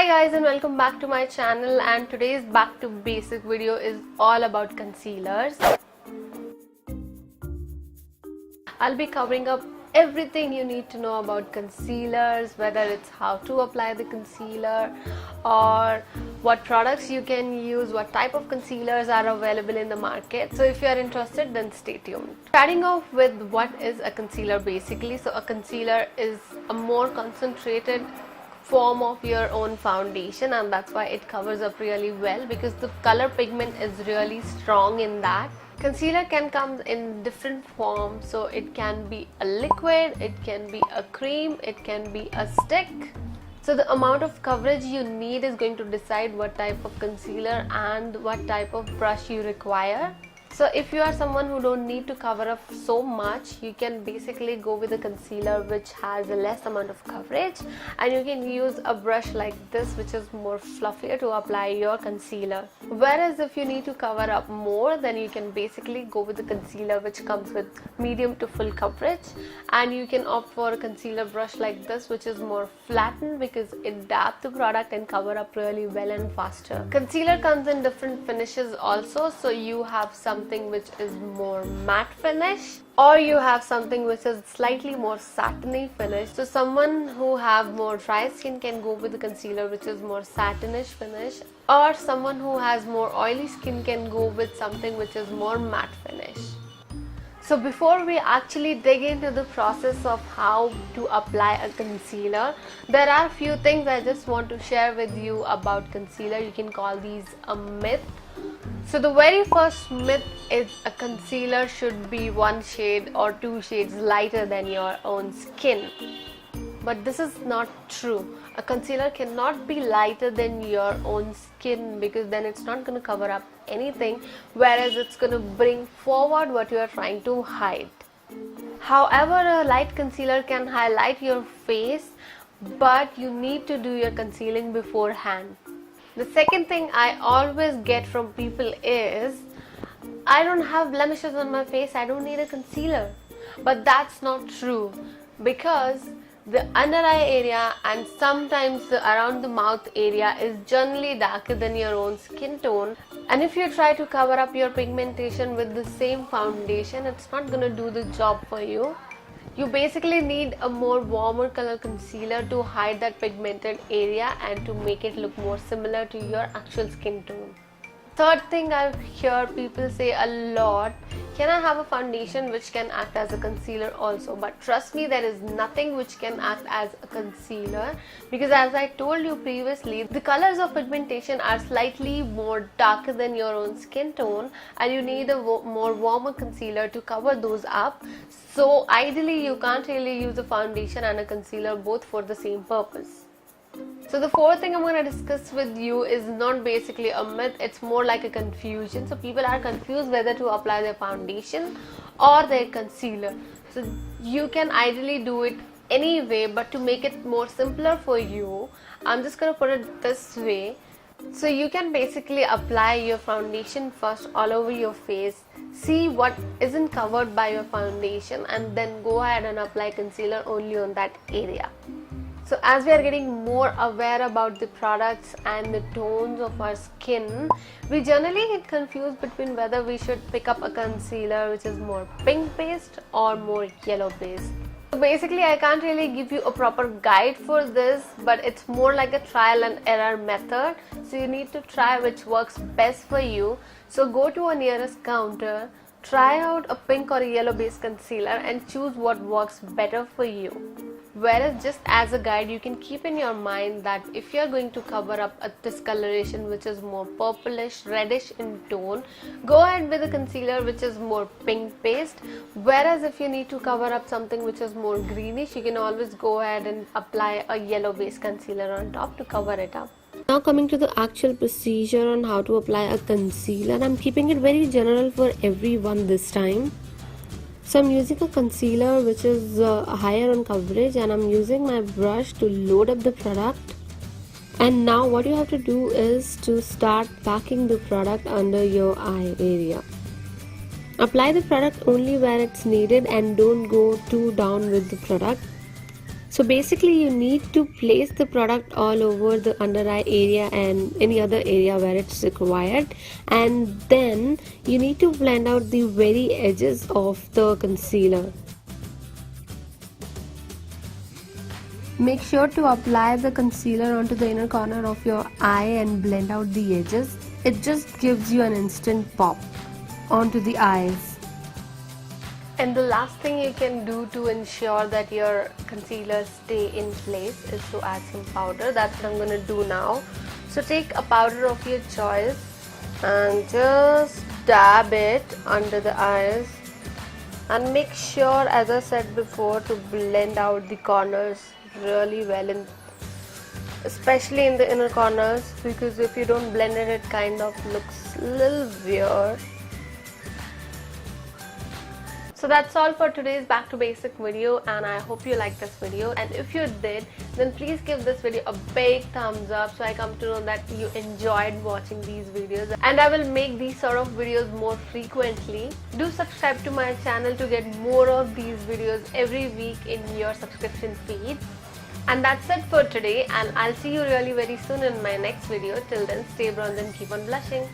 Hi guys and welcome back to my channel, and today's back to basic video is all about concealers. I'll be covering up everything you need to know about concealers, whether it's how to apply the concealer or what products you can use, what type of concealers are available in the market. So if you are interested, then stay tuned. Starting off with what is a concealer basically. So a concealer is a more concentrated form of your own foundation, and that's why it covers up really well because the color pigment is really strong in that. Concealer can come in different forms, so it can be a liquid, it can be a cream, it can be a stick. So the amount of coverage you need is going to decide what type of concealer and what type of brush you require. So if you are someone who don't need to cover up so much, you can basically go with a concealer which has a less amount of coverage, and you can use a brush like this which is more fluffier to apply your concealer. Whereas if you need to cover up more, then you can basically go with the concealer which comes with medium to full coverage, and you can opt for a concealer brush like this which is more flattened because it dabs the product and cover up really well and faster. Concealer comes in different finishes also, so you have something which is more matte finish, or you have something which is slightly more satiny finish. So someone who have more dry skin can go with the concealer which is more satinish finish, or someone who has more oily skin can go with something which is more matte finish. So before we actually dig into the process of how to apply a concealer, there are a few things I just want to share with you about concealer. You can call these a myth. So the very first myth is a concealer should be one shade or two shades lighter than your own skin. But this is not true. A concealer cannot be lighter than your own skin because then it's not going to cover up anything, whereas it's going to bring forward what you are trying to hide. However, a light concealer can highlight your face, but you need to do your concealing beforehand. The second thing I always get from people is, I don't have blemishes on my face, I don't need a concealer. But that's not true, because the under eye area and sometimes the around the mouth area is generally darker than your own skin tone, and if you try to cover up your pigmentation with the same foundation, it's not going to do the job for you. You basically need a more warmer color concealer to hide that pigmented area and to make it look more similar to your actual skin tone. Third thing I hear people say a lot, can I have a foundation which can act as a concealer also? But trust me, there is nothing which can act as a concealer, because as I told you previously, the colors of pigmentation are slightly more darker than your own skin tone, and you need a more warmer concealer to cover those up. So ideally you can't really use a foundation and a concealer both for the same purpose. So the fourth thing I'm going to discuss with you is not basically a myth, it's more like a confusion. So people are confused whether to apply their foundation or their concealer. So you can ideally do it anyway, but to make it more simpler for you, I'm just going to put it this way. So you can basically apply your foundation first all over your face, see what isn't covered by your foundation, and then go ahead and apply concealer only on that area. So as we are getting more aware about the products and the tones of our skin, we generally get confused between whether we should pick up a concealer which is more pink based or more yellow based. So basically I can't really give you a proper guide for this, but it's more like a trial and error method. So you need to try which works best for you. So go to a nearest counter, try out a pink or a yellow based concealer and choose what works better for you. Whereas just as a guide, you can keep in your mind that if you're going to cover up a discoloration which is more purplish, reddish in tone, go ahead with a concealer which is more pink based. Whereas if you need to cover up something which is more greenish, you can always go ahead and apply a yellow based concealer on top to cover it up. Now coming to the actual procedure on how to apply a concealer, I'm keeping it very general for everyone this time. So I'm using a concealer which is higher on coverage, and I'm using my brush to load up the product. And now what you have to do is to start packing the product under your eye area. Apply the product only where it's needed and don't go too down with the product. So basically you need to place the product all over the under eye area and any other area where it's required, and then you need to blend out the very edges of the concealer. Make sure to apply the concealer onto the inner corner of your eye and blend out the edges. It just gives you an instant pop onto the eyes. And the last thing you can do to ensure that your concealer stay in place is to add some powder. That's what I'm going to do now. So take a powder of your choice and just dab it under the eyes, and make sure, as I said before, to blend out the corners really well, especially in the inner corners, because if you don't blend it, it kind of looks a little weird. So that's all for today's back to basic video, and I hope you liked this video, and if you did, then please give this video a big thumbs up so I come to know that you enjoyed watching these videos, and I will make these sort of videos more frequently. Do subscribe to my channel to get more of these videos every week in your subscription feed. And that's it for today, and I'll see you really very soon in my next video. Till then, stay bronze and keep on blushing.